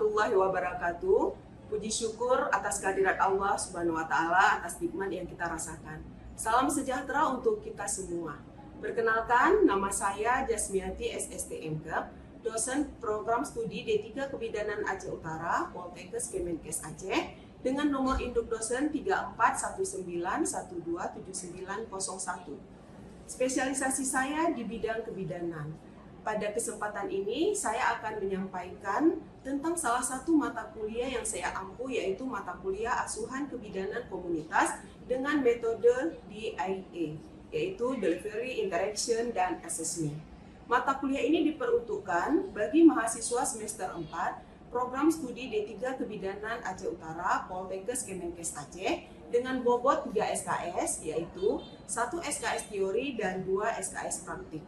warahmatullahi wabarakatuh. Puji syukur atas kehadirat Allah Subhanahu wa Ta'ala atas nikmat yang kita rasakan. Salam sejahtera untuk kita semua. Perkenalkan, nama saya Jasmiati SSTMK, dosen program studi D3 Kebidanan Aceh Utara, Poltekkes Kemenkes Aceh, dengan nomor induk dosen 3419127901. Spesialisasi saya di bidang kebidanan. Pada kesempatan ini, saya akan menyampaikan tentang salah satu mata kuliah yang saya ampu, yaitu mata kuliah Asuhan Kebidanan Komunitas dengan metode DIA, yaitu Delivery, Interaction, dan Assessment. Mata kuliah ini diperuntukkan bagi mahasiswa semester 4, program studi D3 Kebidanan Aceh Utara, Poltekkes Kemenkes Aceh, dengan bobot 3 SKS, yaitu 1 SKS teori dan 2 SKS praktik.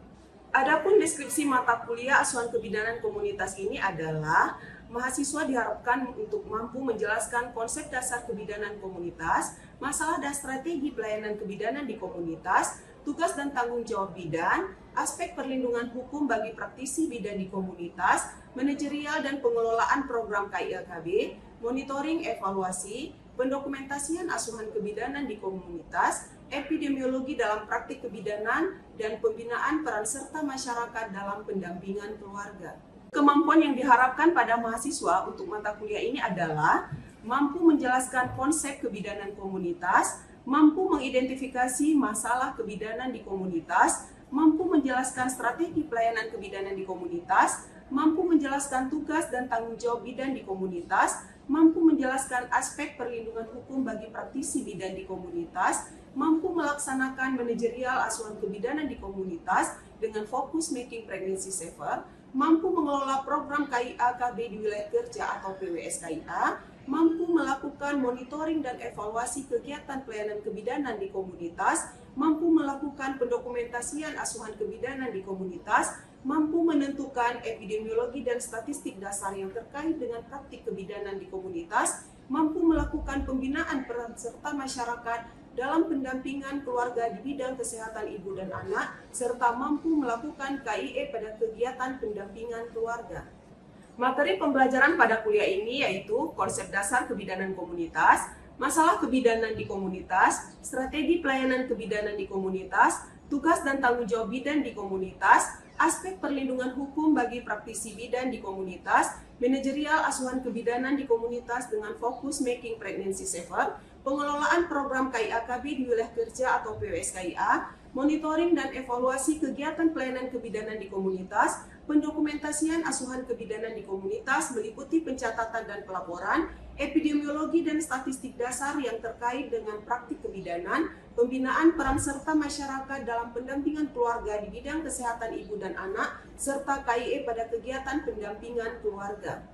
Adapun deskripsi mata kuliah Asuhan Kebidanan Komunitas ini adalah mahasiswa diharapkan untuk mampu menjelaskan konsep dasar kebidanan komunitas, masalah dan strategi pelayanan kebidanan di komunitas, tugas dan tanggung jawab bidan, aspek perlindungan hukum bagi praktisi bidan di komunitas, manajerial dan pengelolaan program KILKB, monitoring evaluasi, pendokumentasian asuhan kebidanan di komunitas, epidemiologi dalam praktik kebidanan, dan pembinaan peran serta masyarakat dalam pendampingan keluarga. Kemampuan yang diharapkan pada mahasiswa untuk mata kuliah ini adalah mampu menjelaskan konsep kebidanan komunitas, mampu mengidentifikasi masalah kebidanan di komunitas, mampu menjelaskan strategi pelayanan kebidanan di komunitas, mampu menjelaskan tugas dan tanggung jawab bidan di komunitas, mampu menjelaskan aspek perlindungan hukum bagi praktisi bidan di komunitas, mampu melaksanakan manajerial asuhan kebidanan di komunitas dengan fokus making pregnancy safer, mampu mengelola program KIA-KB di wilayah kerja atau PWS-KIA, mampu melakukan monitoring dan evaluasi kegiatan pelayanan kebidanan di komunitas, mampu melakukan pendokumentasian asuhan kebidanan di komunitas, mampu menentukan epidemiologi dan statistik dasar yang terkait dengan praktik kebidanan di komunitas, mampu melakukan pembinaan peran serta masyarakat dalam pendampingan keluarga di bidang kesehatan ibu dan anak, serta mampu melakukan KIE pada kegiatan pendampingan keluarga. Materi pembelajaran pada kuliah ini yaitu konsep dasar kebidanan komunitas, masalah kebidanan di komunitas, strategi pelayanan kebidanan di komunitas, tugas dan tanggung jawab bidan di komunitas, aspek perlindungan hukum bagi praktisi bidan di komunitas, manajerial asuhan kebidanan di komunitas dengan fokus making pregnancy safer, pengelolaan program KIA-KB di wilayah kerja atau PWS-KIA, monitoring dan evaluasi kegiatan pelayanan kebidanan di komunitas, pendokumentasian asuhan kebidanan di komunitas meliputi pencatatan dan pelaporan, epidemiologi dan statistik dasar yang terkait dengan praktik kebidanan, pembinaan peran serta masyarakat dalam pendampingan keluarga di bidang kesehatan ibu dan anak, serta KIE pada kegiatan pendampingan keluarga.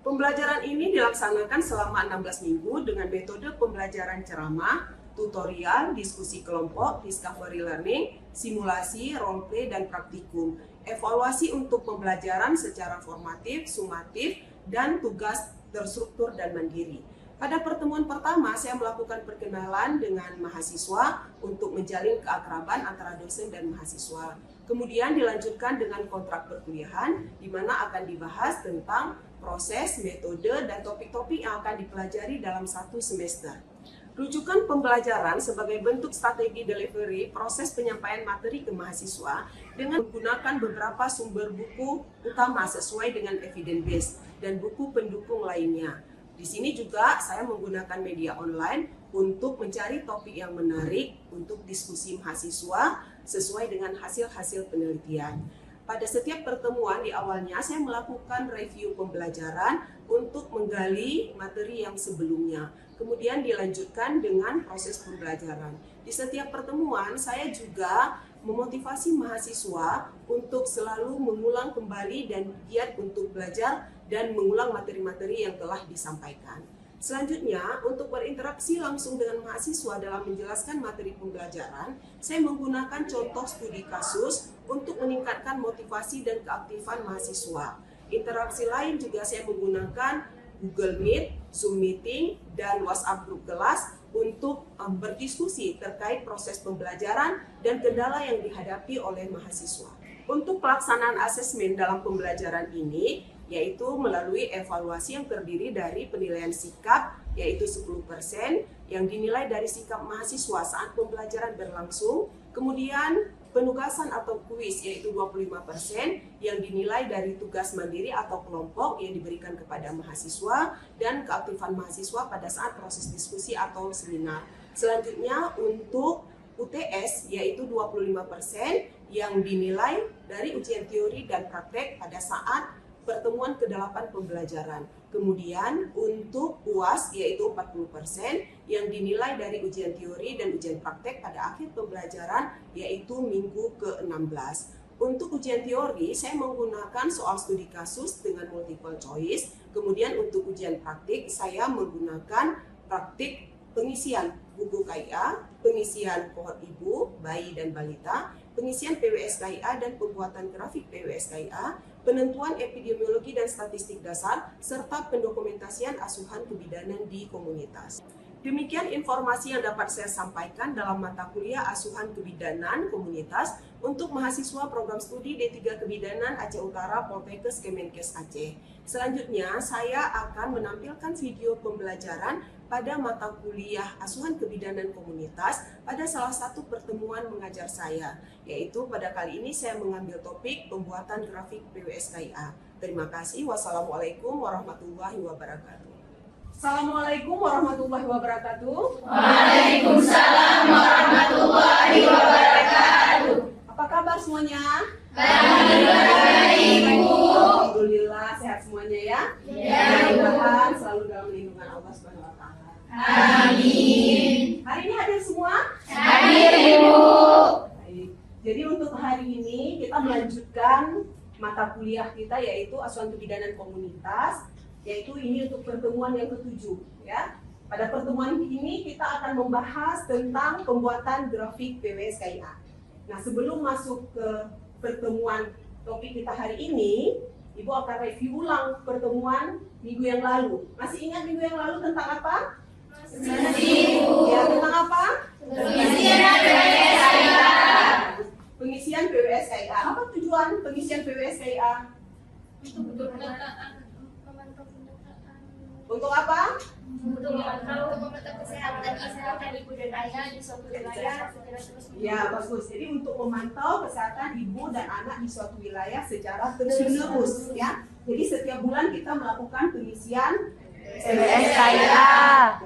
Pembelajaran ini dilaksanakan selama 16 minggu dengan metode pembelajaran ceramah, tutorial, diskusi kelompok, discovery learning, simulasi, role play, dan praktikum. Evaluasi untuk pembelajaran secara formatif, sumatif, dan tugas terstruktur dan mandiri. Pada pertemuan pertama, saya melakukan perkenalan dengan mahasiswa untuk menjalin keakraban antara dosen dan mahasiswa. Kemudian dilanjutkan dengan kontrak perkuliahan, di mana akan dibahas tentang proses, metode, dan topik-topik yang akan dipelajari dalam satu semester. Rujukan pembelajaran sebagai bentuk strategi delivery proses penyampaian materi ke mahasiswa dengan menggunakan beberapa sumber buku utama sesuai dengan evidence base dan buku pendukung lainnya. Di sini juga saya menggunakan media online untuk mencari topik yang menarik untuk diskusi mahasiswa sesuai dengan hasil-hasil penelitian. Pada setiap pertemuan di awalnya saya melakukan review pembelajaran untuk menggali materi yang sebelumnya. Kemudian dilanjutkan dengan proses pembelajaran. Di setiap pertemuan saya juga memotivasi mahasiswa untuk selalu mengulang kembali dan giat untuk belajar dan mengulang materi-materi yang telah disampaikan. Selanjutnya, untuk berinteraksi langsung dengan mahasiswa dalam menjelaskan materi pembelajaran, saya menggunakan contoh studi kasus untuk meningkatkan motivasi dan keaktifan mahasiswa. Interaksi lain juga saya menggunakan Google Meet, Zoom Meeting, dan WhatsApp grup kelas untuk berdiskusi terkait proses pembelajaran dan kendala yang dihadapi oleh mahasiswa. Untuk pelaksanaan asesmen dalam pembelajaran ini, yaitu melalui evaluasi yang terdiri dari penilaian sikap, yaitu 10% yang dinilai dari sikap mahasiswa saat pembelajaran berlangsung, kemudian penugasan atau kuis yaitu 25% yang dinilai dari tugas mandiri atau kelompok yang diberikan kepada mahasiswa, dan keaktifan mahasiswa pada saat proses diskusi atau seminar. Selanjutnya untuk UTS yaitu 25% yang dinilai dari ujian teori dan praktek pada saat pertemuan ke-8 pembelajaran. Kemudian untuk UAS yaitu 40% yang dinilai dari ujian teori dan ujian praktek pada akhir pembelajaran yaitu minggu ke-16. Untuk ujian teori saya menggunakan soal studi kasus dengan multiple choice. Kemudian untuk ujian praktik saya menggunakan praktik pengisian buku KIA, pengisian kohort ibu, bayi dan balita, pengisian PWS KIA dan pembuatan grafik PWS KIA, penentuan epidemiologi dan statistik dasar, serta pendokumentasian asuhan kebidanan di komunitas. Demikian informasi yang dapat saya sampaikan dalam mata kuliah asuhan kebidanan komunitas untuk mahasiswa program studi D3 Kebidanan Aceh Utara Poltekkes Kemenkes Aceh. Selanjutnya saya akan menampilkan video pembelajaran pada mata kuliah asuhan kebidanan komunitas pada salah satu pertemuan mengajar saya, yaitu pada kali ini saya mengambil topik pembuatan grafik PWS KIA. Terima kasih. Wassalamualaikum warahmatullahi wabarakatuh. Assalamualaikum warahmatullahi wabarakatuh. Waalaikumsalam warahmatullahi wabarakatuh. Apa kabar semuanya? Baik, Bu. Alhamdulillah sehat semuanya ya. Mudah-mudahan selalu dalam lindungan Allah Subhanahu wa taala. Amin. Hari ini hadir semua? Hadir, Bu. Baik. Jadi untuk hari ini kita melanjutkan mata kuliah kita yaitu asuhan kebidanan komunitas, yaitu ini untuk pertemuan yang ke-7 ya. Pada pertemuan ini kita akan membahas tentang pembuatan grafik PWS KIA. Nah, sebelum masuk ke pertemuan topik kita hari ini, Ibu akan review ulang pertemuan minggu yang lalu. Masih ingat minggu yang lalu tentang apa? Masih, Bu. Ya, tentang apa? Pengisian PWS KIA. Pengisian PWS KIA. Apa tujuan pengisian PWS KIA? Untuk apa? Untuk memantau kesehatan ibu dan anak di suatu wilayah secara terus-menerus. Ya, bagus. Jadi untuk memantau kesehatan ibu dan anak di suatu wilayah secara terus-menerus ya. Jadi setiap bulan kita melakukan pengisian PWS KIA.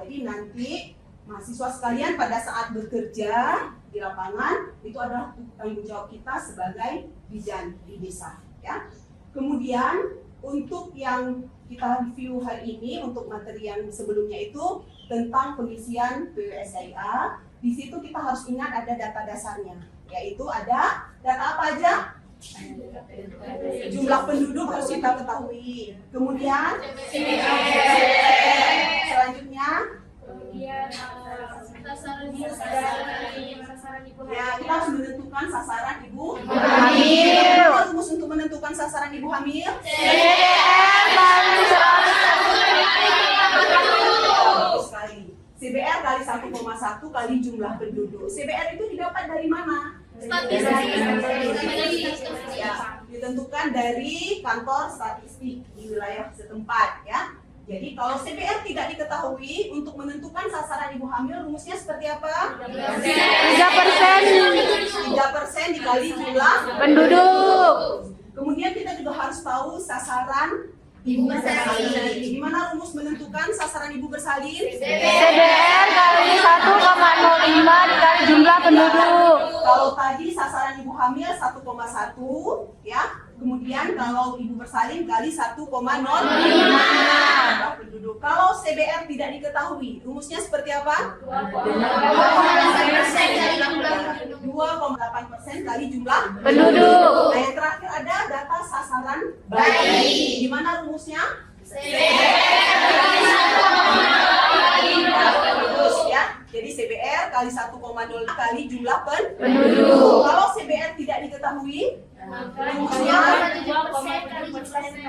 Jadi nanti mahasiswa sekalian pada saat bekerja di lapangan itu adalah tanggung jawab kita sebagai bijan di desa ya. Kemudian untuk yang kita review hari ini untuk materi yang sebelumnya itu tentang pengisian PWS KIA. Di situ kita harus ingat ada data dasarnya, yaitu ada data apa aja? Jumlah penduduk harus kita ketahui. Kemudian selanjutnya sasaran ibu ya, kita harus menentukan sasaran ibu Hamil. Apa rumus untuk menentukan sasaran ibu hamil? Sekali. CBR kali 1,1 kali jumlah penduduk. CBR itu didapat dari mana? Ya, ditentukan dari kantor statistik di wilayah setempat ya. Jadi kalau CBR tidak diketahui, untuk menentukan sasaran ibu hamil rumusnya seperti apa? 3%. 3% dikali jumlah Penduduk. Kemudian kita juga harus tahu sasaran ibu bersalin. Gimana rumus menentukan sasaran ibu bersalin? CBR kali 1,05 dikali jumlah penduduk. Kalau tadi sasaran ibu hamil 1,1 ya. Kemudian kalau ibu bersalin kali 1,05 penduduk. Kalau CBR tidak diketahui, rumusnya seperti apa? 2,8% kali jumlah Penduduk. Nah, yang terakhir ada data sasaran bayi. Gimana rumusnya? Bagus ya. Jadi CBR kali 1,0 kali jumlah penduduk. Kalau CBR tidak diketahui, rumusnya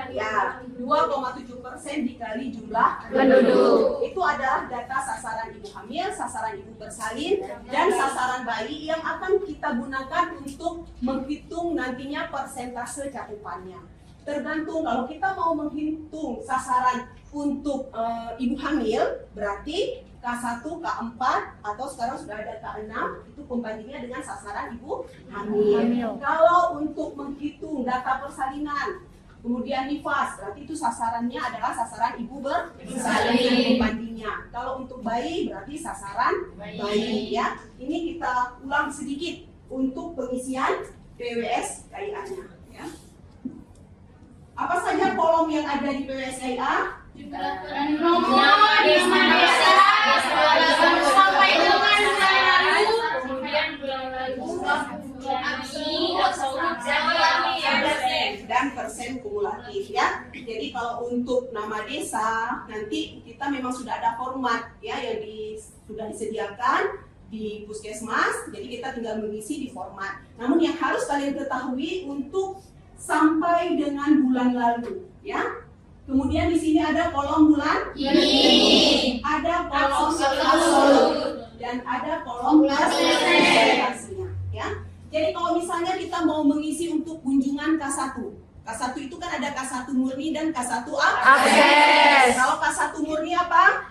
ya 2,7% dikali jumlah Penduduk. Itu adalah data sasaran ibu hamil, sasaran ibu bersalin, dan sasaran bayi yang akan kita gunakan untuk menghitung nantinya persentase cakupannya. tergantung kalau kita mau menghitung sasaran untuk ibu hamil, berarti K1, K4, atau sekarang sudah ada K6, itu pembandingnya dengan sasaran ibu hamil. Kalau untuk menghitung data persalinan, kemudian nifas, berarti itu sasarannya adalah sasaran ibu bersalin pembandingnya. Kalau untuk bayi, berarti sasaran bayi ya. Ini kita ulang sedikit untuk pengisian PWS KIA-nya. Ya. Apa saja kolom yang ada di PWS KIA? Nama desa sampai dengan bulan lalu, kemudian bulan lalu, aksi, dan persen kumulatif ya. Jadi kalau untuk nama desa nanti kita memang sudah ada format ya yang sudah disediakan di puskesmas. Jadi kita tinggal mengisi di format. Namun yang harus kalian ketahui untuk sampai dengan bulan lalu ya. Kemudian di sini ada kolom bulan ini, ada kolom absolut dan ada kolom persentasinya ya. Jadi kalau misalnya kita mau mengisi untuk kunjungan K1, K1 itu kan ada K1 murni dan K1 akses. Kalau K1 murni apa?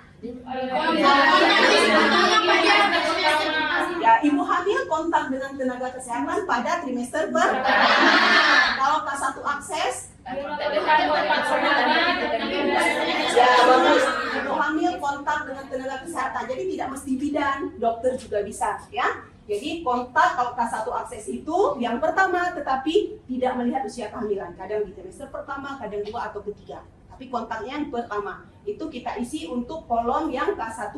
Ya, ibu hamil kontak dengan tenaga kesehatan pada trimester pertama. Kalau K1 akses, ya bagus. Ibu hamil kontak dengan tenaga kesehatan. Jadi tidak mesti bidan, dokter juga bisa ya. Jadi kontak kalau K1 akses itu yang pertama, tetapi tidak melihat usia kehamilan. Kadang di trimester pertama, kadang 2 atau ketiga. Tapi kontaknya yang pertama. Itu kita isi untuk kolom yang K1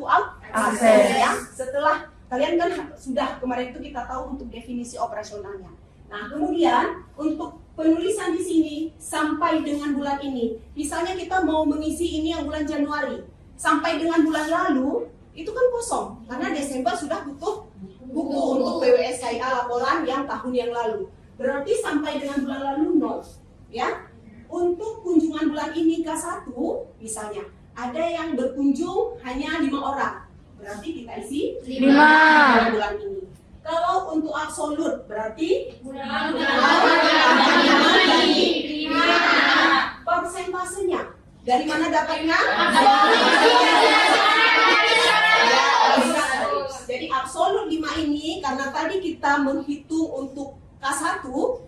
akses ya. Setelah kalian kan sudah kemarin itu kita tahu untuk definisi operasionalnya. Nah, kemudian untuk penulisan di sini sampai dengan bulan ini. Misalnya kita mau mengisi ini yang bulan Januari. Sampai dengan bulan lalu itu kan kosong karena Desember sudah butuh buku untuk PWS KIA laporan yang tahun yang lalu. Berarti sampai dengan bulan lalu 0 ya. Untuk kunjungan bulan ini K1 misalnya ada yang berkunjung hanya 5 orang. Berarti kita isi 5 bulan ini. Kalau untuk absolut berarti persentasenya dari mana dapatnya? Jadi absolut 5 ini karena tadi kita menghitung untuk K1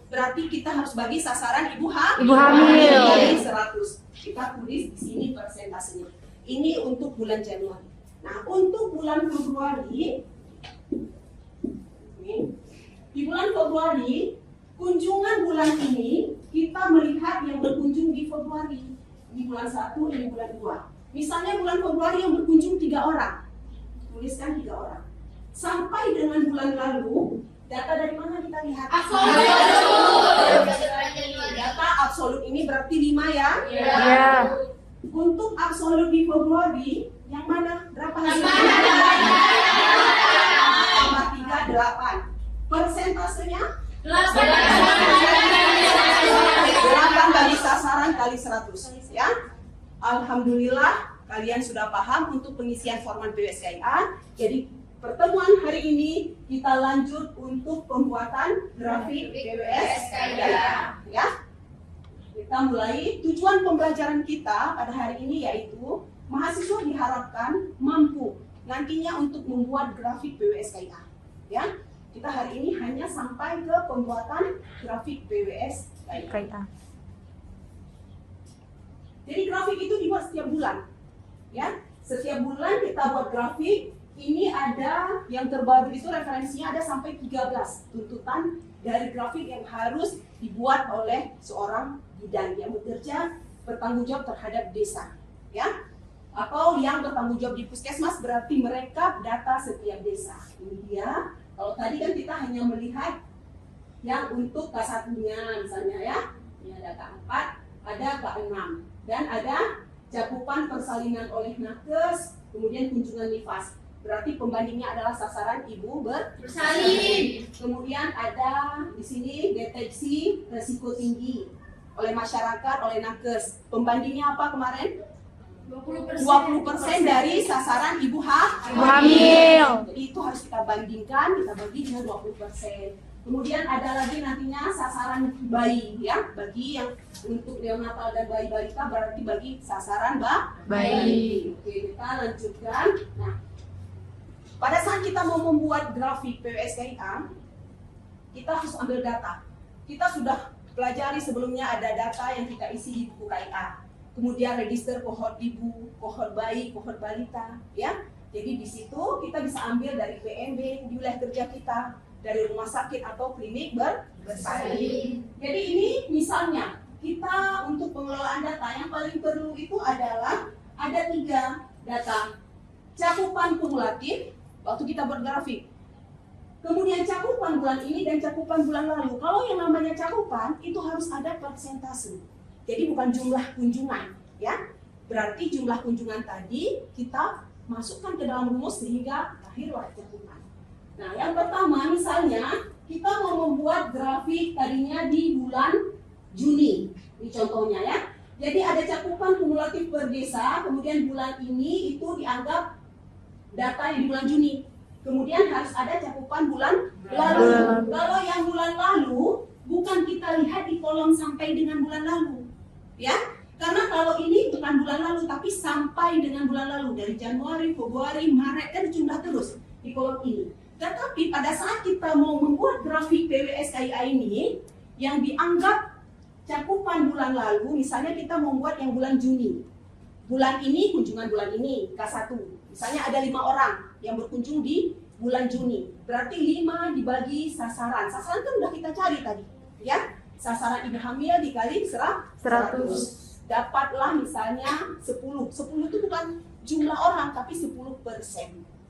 berarti kita harus bagi sasaran ibu hamil dari 100. Kita tulis di sini persentasenya. Ini untuk bulan Januari. Nah, untuk bulan Februari di bulan Februari kunjungan bulan ini kita melihat yang berkunjung di Februari. Ini bulan 1, ini bulan 2. Misalnya bulan Februari yang berkunjung 3 orang. Tuliskan 3 orang. Sampai dengan bulan lalu, data dari mana kita lihat? Data absolut ini berarti 5 ya? Ya. Untuk absolut di Februari, yang mana? Berapa hasilnya? 38. Persentasenya? 8 kali sasaran kali 100 ya. Alhamdulillah kalian sudah paham untuk pengisian format PWS KIA. Jadi pertemuan hari ini kita lanjut untuk pembuatan grafik PWS KIA ya. Kita mulai. Tujuan pembelajaran kita pada hari ini yaitu mahasiswa diharapkan mampu nantinya untuk membuat grafik PWS KIA ya. Kita hari ini hanya sampai ke pembuatan grafik PWS KIA. Jadi grafik itu dibuat setiap bulan ya. Setiap bulan kita buat grafik. Ini ada yang terbaru itu referensinya ada sampai 13 tuntutan dari grafik yang harus dibuat oleh seorang bidan yang bekerja bertanggung jawab terhadap desa ya. Atau yang bertanggung jawab di puskesmas berarti mereka data setiap desa. Ini dia. Kalau tadi kan kita hanya melihat yang untuk K1-nya misalnya ya. Ini ada K4, ada K6 dan ada cakupan persalinan oleh nakes, kemudian kunjungan nifas. Berarti pembandingnya adalah sasaran ibu bersalin. Kemudian ada di sini deteksi risiko tinggi oleh masyarakat, oleh nakes. Pembandingnya apa kemarin? 20% dari sasaran ibu hamil. Jadi itu harus kita bandingkan, kita bagi dengan 20%. Kemudian ada lagi nantinya sasaran bayi ya, bagi yang untuk neonatal dan bayi balita berarti bagi sasaran bayi. Oke, kita lanjutkan. Nah, pada saat kita mau membuat grafik PWS-KIA, kita harus ambil data. Kita sudah pelajari sebelumnya ada data yang kita isi di buku KIA. Kemudian register kohort ibu, kohort bayi, kohort balita, ya. Jadi di situ kita bisa ambil dari PMB di wilayah kerja kita, dari rumah sakit atau klinik bersalin. Jadi ini misalnya kita untuk pengelolaan data yang paling perlu itu adalah ada 3 data. Cakupan kumulatif waktu kita buat grafik. Kemudian cakupan bulan ini dan cakupan bulan lalu. Kalau yang namanya cakupan itu harus ada persentase. Jadi bukan jumlah kunjungan, ya. Berarti jumlah kunjungan tadi kita masukkan ke dalam rumus sehingga lahirlah cakupan. Nah, yang pertama misalnya kita mau membuat grafik tadinya di bulan Juni. Ini contohnya ya. Jadi ada cakupan kumulatif per desa, kemudian bulan ini itu dianggap data yang di bulan Juni. Kemudian harus ada cakupan bulan lalu. Kalau yang bulan lalu bukan kita lihat di kolom sampai dengan bulan lalu. Ya. Karena kalau ini bukan bulan lalu tapi sampai dengan bulan lalu dari Januari, Februari, Maret kan jumlah terus di kolom ini. Tetapi pada saat kita mau membuat grafik PWS-KIA ini yang dianggap cakupan bulan lalu, misalnya kita membuat yang bulan Juni. Bulan ini kunjungan bulan ini K1. Misalnya ada 5 orang yang berkunjung di bulan Juni. Berarti 5 dibagi sasaran. Sasaran kan udah kita cari tadi, ya. Sasaran ibu hamil dikali 100. Dapatlah misalnya 10. 10 itu bukan jumlah orang tapi 10%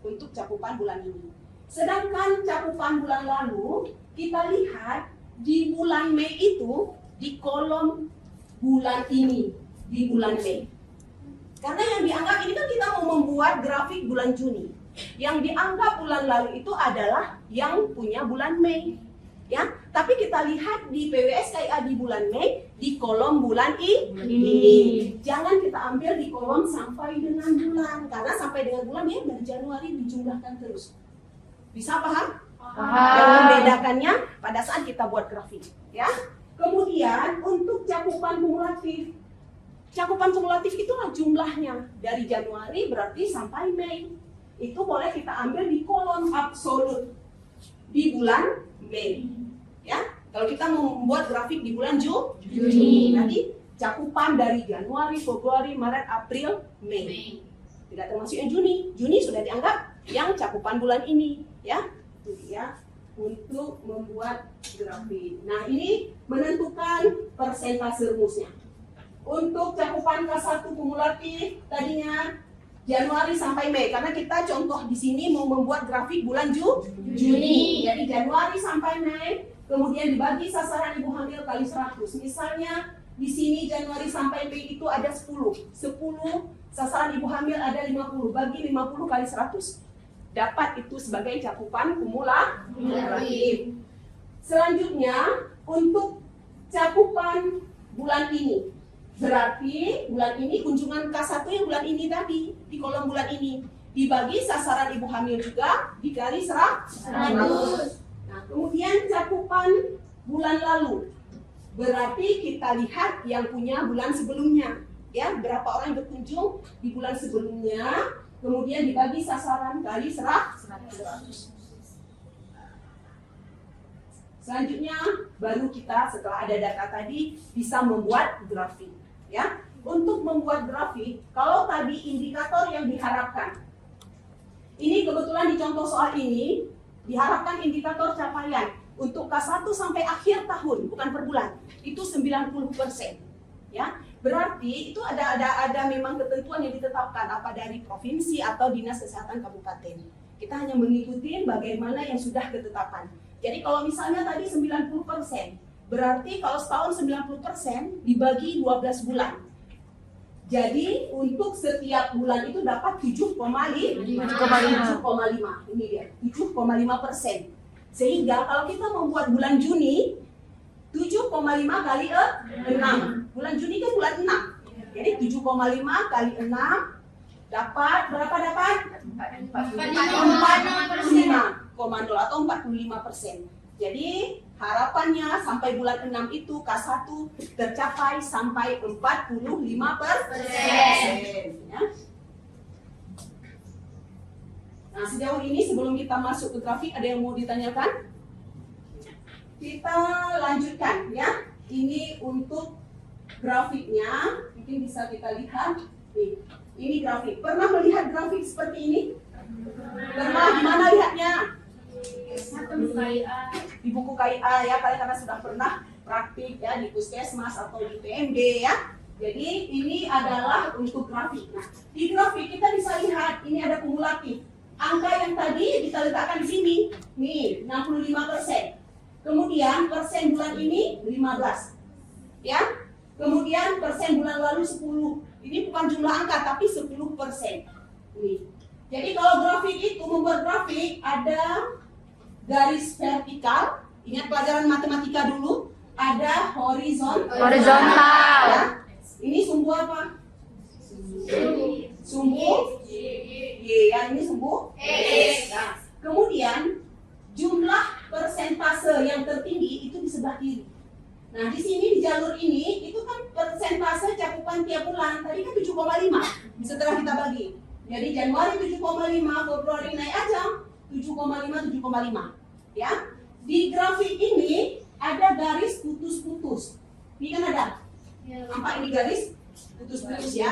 untuk cakupan bulan ini. Sedangkan cakupan bulan lalu, kita lihat di bulan Mei itu di kolom bulan ini, di bulan Mei. Karena yang dianggap ini kan kita mau membuat grafik bulan Juni. Yang dianggap bulan lalu itu adalah yang punya bulan Mei. Ya, tapi kita lihat di PWS-KIA di bulan Mei di kolom bulan ini. Jangan kita ambil di kolom sampai dengan bulan, karena sampai dengan bulan ya dari Januari dijumlahkan terus. Bisa paham? Yang membedakannya pada saat kita buat grafik, ya. Kemudian untuk cakupan kumulatif. Cakupan kumulatif itulah jumlahnya dari Januari berarti sampai Mei. Itu boleh kita ambil di kolom absolut di bulan Mei. Ya. Kalau kita mau membuat grafik di bulan Juni, nanti cakupan dari Januari, Februari, Maret, April, Mei. Tidak termasuk yang Juni. Juni sudah dianggap yang cakupan bulan ini, ya. Itu dia untuk membuat grafik. Nah, ini menentukan persentase rumusnya. Untuk cakupan K1 kumulatif tadinya Januari sampai Mei, karena kita contoh di sini mau membuat grafik bulan Juni. Jadi Januari sampai Mei, kemudian dibagi sasaran ibu hamil kali 100. Misalnya di sini Januari sampai Mei itu ada 10. 10 sasaran ibu hamil ada 50, bagi 50 kali 100. Dapat itu sebagai cakupan kumulatif. Selanjutnya untuk cakupan bulan ini. Berarti bulan ini kunjungan K1 yang bulan ini tadi di kolom bulan ini dibagi sasaran ibu hamil juga dikali 100. Nah, kemudian cakupan bulan lalu. Berarti kita lihat yang punya bulan sebelumnya, ya, berapa orang yang berkunjung di bulan sebelumnya, kemudian dibagi sasaran kali 100. Selanjutnya baru kita setelah ada data tadi bisa membuat grafik, ya. Untuk membuat grafik, kalau tadi indikator yang diharapkan, ini kebetulan di contoh soal ini diharapkan indikator capaian untuk K1 sampai akhir tahun, bukan per bulan, itu 90%, ya. Berarti itu ada memang ketentuan yang ditetapkan apa dari provinsi atau dinas kesehatan kabupaten. Kita hanya mengikuti bagaimana yang sudah ketetapan. Jadi kalau misalnya tadi 90%, berarti kalau setahun 90% dibagi 12 bulan. Jadi untuk setiap bulan itu dapat 7,5. Ini dia, 7,5%. Sehingga kalau kita membuat bulan Juni, 7,5 kali 6. Bulan Juni kan bulan 6. Jadi 7,5 kali 6 dapat berapa dapat? 45,0 atau 45%. Jadi harapannya sampai bulan 6 itu K1 tercapai sampai 45%. Ya. Nah, sejauh ini sebelum kita masuk ke grafik, ada yang mau ditanyakan? Kita lanjutkan ya. Ini untuk grafiknya, mungkin bisa kita lihat. Nih, ini grafik. Pernah melihat grafik seperti ini? Pernah? Di mana lihatnya? Di buku KIA ya, kalian karena sudah pernah praktik ya di puskesmas atau di PMD ya. Jadi ini adalah untuk grafik. Nah, di grafik kita bisa lihat ini ada kumulatif. Angka yang tadi kita letakkan di sini, nih 65%. Kemudian persen bulan ini 15, ya. Kemudian persen bulan lalu 10. Ini bukan jumlah angka tapi 10%. Nih. Jadi kalau grafik itu membuat grafik ada garis vertikal. Ingat pelajaran matematika dulu. Ada Horizontal. Ya. Ini sumbu apa? Sumbu Y, yang ini sumbu X. Nah, kemudian jumlah persentase yang tertinggi itu di sebelah kiri. Nah, di sini di jalur ini itu kan persentase cakupan tiap bulan. Tadi kan 7,5 setelah kita bagi. Jadi Januari 7,5, Februari naik aja 7,5. Ya. Di grafik ini ada garis putus-putus. Ini kan ada. Nampak ini garis putus-putus ya.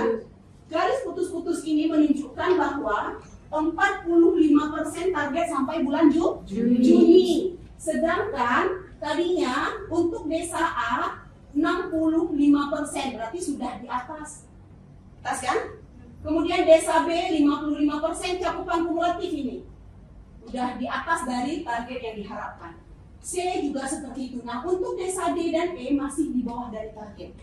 Garis putus-putus ini menunjukkan bahwa 45% target sampai bulan Juni. Sedangkan tadinya untuk desa A 65%, berarti sudah di atas. Atas kan? Kemudian desa B 55% cakupan kumulatif ini. Sudah di atas dari target yang diharapkan. C juga seperti itu. Nah, untuk desa D dan E masih di bawah dari target.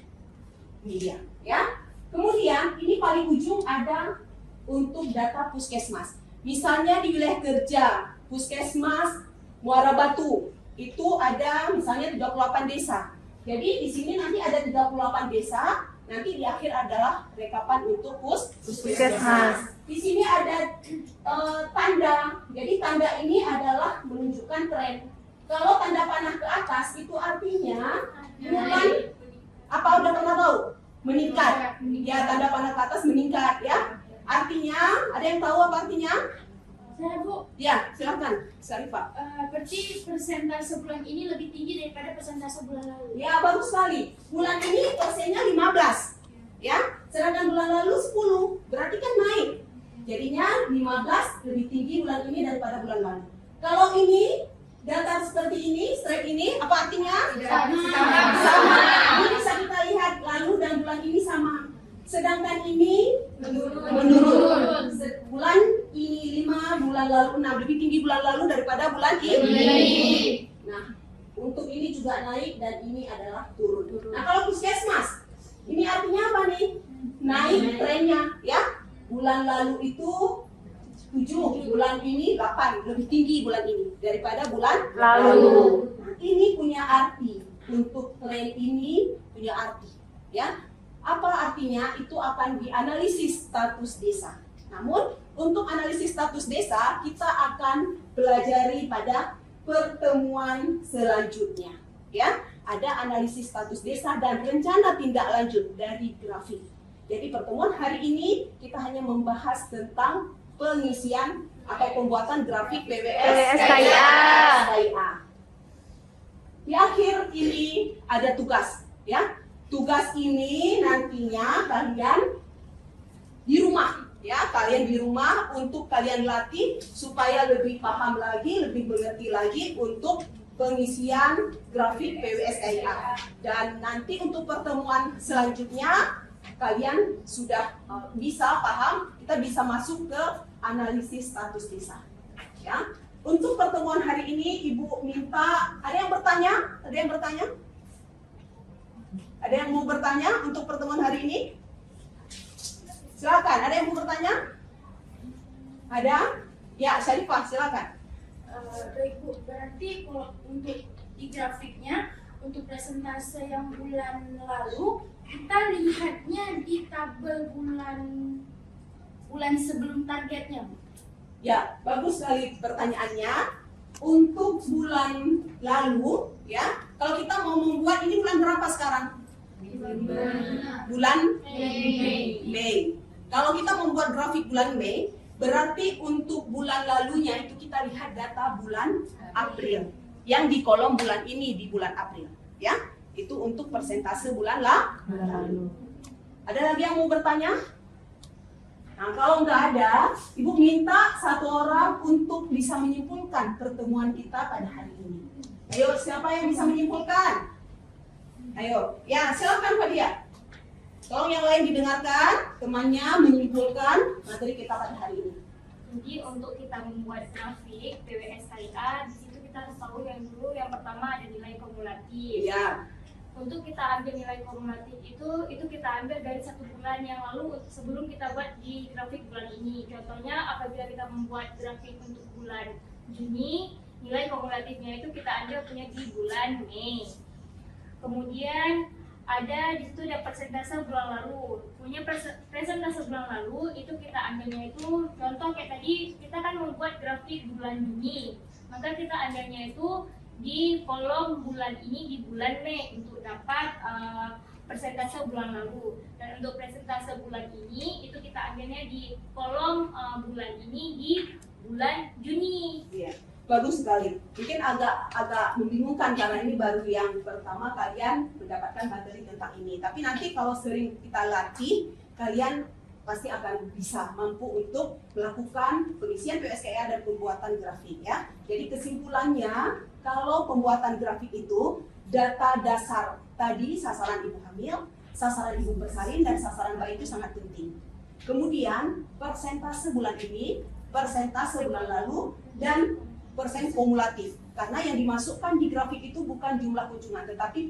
Ini dia, ya. Kemudian ini paling ujung ada untuk data puskesmas. Misalnya di wilayah kerja puskesmas Muara Batu itu ada misalnya 38 desa. Jadi di sini nanti ada 38 desa. Nanti di akhir adalah rekapan untuk puskesmas. Di sini ada tanda. Jadi tanda ini adalah menunjukkan tren. Kalau tanda panah ke atas itu artinya bukan apa udah pernah tahu? Meningkat. Ya, tanda panah ke atas meningkat ya. Artinya, ada yang tahu apa artinya? Saya Bu, Ya, silakan, Syarifah. berarti persentase bulan ini lebih tinggi daripada persentase bulan lalu. Ya, bagus sekali. Bulan ini persennya 15. Ya, sedangkan bulan lalu 10. Berarti kan naik. Jadinya 15 lebih tinggi bulan ini daripada bulan lalu. Kalau ini data seperti ini, strike ini, apa artinya? Sama. Ini bisa kita lihat lalu dan bulan ini sama. Sedangkan ini menurun. Bulan ini 5, bulan lalu 6. Lebih tinggi bulan lalu daripada bulan ini. Nah, untuk ini juga naik dan ini adalah turun. Nah, kalau puskesmas, ini artinya apa nih? Naik trennya, ya. Bulan lalu itu 7, bulan ini 8, lebih tinggi bulan ini daripada bulan Lalu. Nah, ini punya arti, untuk tren ini punya arti, ya. Apa artinya? Itu akan dianalisis status desa. Namun untuk analisis status desa kita akan pelajari pada pertemuan selanjutnya, ya. Ada analisis status desa dan rencana tindak lanjut dari grafik. Jadi pertemuan hari ini kita hanya membahas tentang pengisian atau pembuatan grafik PWS KIA. Di akhir ini ada tugas, ya. Tugas ini nantinya kalian di rumah, ya. Kalian di rumah untuk kalian latih supaya lebih paham lagi, lebih mengerti lagi untuk pengisian grafik PWS KIA. Dan nanti untuk pertemuan selanjutnya kalian sudah bisa paham, kita bisa masuk ke analisis status desa. Ya. Untuk pertemuan hari ini, Ibu minta, ada yang bertanya? Ada yang bertanya? Ada yang mau bertanya untuk pertemuan hari ini? Silakan, ada yang mau bertanya? Ada? Ya, Syarifah, silakan. Baik Bu, berarti kalau untuk di grafiknya, untuk presentase yang bulan lalu, kita lihatnya di tabel bulan sebelum targetnya, Bu. Ya, bagus sekali pertanyaannya. untuk bulan lalu, ya. Kalau kita mau membuat ini bulan berapa sekarang? Bulan Mei. Kalau kita membuat grafik bulan Mei, berarti untuk bulan lalunya itu kita lihat data bulan April. Yang di kolom bulan ini di bulan April, ya. Itu untuk persentase bulan lalu. Ada lagi yang mau bertanya? Nah, kalau nggak ada, Ibu minta satu orang untuk bisa menyimpulkan pertemuan kita pada hari ini. Ayo, siapa yang bisa menyimpulkan? Ayo, ya silakan Fadia. Tolong yang lain didengarkan, temannya menyimpulkan materi kita pada hari ini. Jadi untuk kita membuat grafik PWS KIA, di situ kita harus tahu yang dulu yang pertama ada nilai kumulatif. Ya. Untuk kita ambil nilai kumulatif itu kita ambil dari 1 bulan yang lalu sebelum kita buat di grafik bulan ini. Contohnya apabila kita membuat grafik untuk bulan Juni, nilai kumulatifnya itu kita ambil punya di bulan Mei. Kemudian ada di situ ada persentase bulan lalu. Punya persentase bulan lalu itu kita ambilnya itu contoh kayak tadi kita kan membuat grafik bulan Juni. Maka kita ambilnya itu di kolom bulan ini di bulan Mei untuk dapat persentase bulan lalu. Dan untuk persentase bulan ini itu kita ambilnya di kolom bulan ini di bulan Juni. Iya, bagus sekali. Mungkin agak membingungkan karena ini baru yang pertama kalian mendapatkan materi tentang ini. Tapi nanti kalau sering kita latih, kalian pasti akan bisa mampu untuk melakukan pengisian PSKIA dan pembuatan grafik, ya. Jadi kesimpulannya, kalau pembuatan grafik itu data dasar tadi, sasaran ibu hamil, sasaran ibu bersalin, dan sasaran bayi itu sangat penting. Kemudian persentase bulan ini, persentase bulan lalu, dan persen kumulatif. Karena yang dimasukkan di grafik itu bukan jumlah kunjungan, tetapi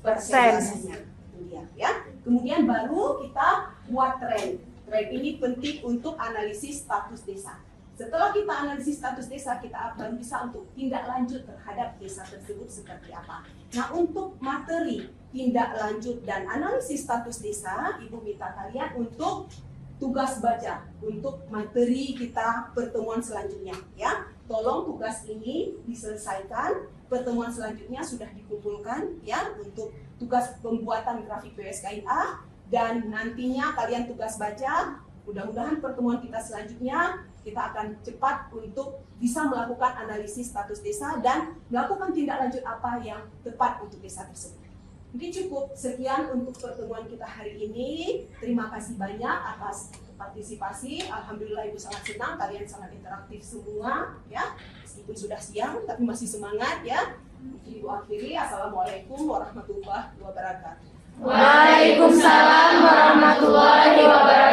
persentasenya. Itu dia, ya. Kemudian baru kita buat tren. Tren ini penting untuk analisis status desa. Setelah kita analisis status desa, kita baru bisa untuk tindak lanjut terhadap desa tersebut seperti apa. Nah, untuk materi tindak lanjut dan analisis status desa, Ibu minta kalian untuk tugas baca untuk materi kita pertemuan selanjutnya, ya. Tolong tugas ini diselesaikan. Pertemuan selanjutnya sudah dikumpulkan, ya, untuk tugas pembuatan grafik PSKIA, dan nantinya kalian tugas baca. Mudah-mudahan pertemuan kita selanjutnya kita akan cepat untuk bisa melakukan analisis status desa dan melakukan tindak lanjut apa yang tepat untuk desa tersebut. Mungkin cukup sekian untuk pertemuan kita hari ini. Terima kasih banyak atas partisipasi. Alhamdulillah Ibu sangat senang, kalian sangat interaktif semua, ya. Meskipun sudah siang tapi masih semangat, ya. Mungkin Ibu akhiri. Assalamualaikum warahmatullahi wabarakatuh. Waalaikumsalam warahmatullahi wabarakatuh.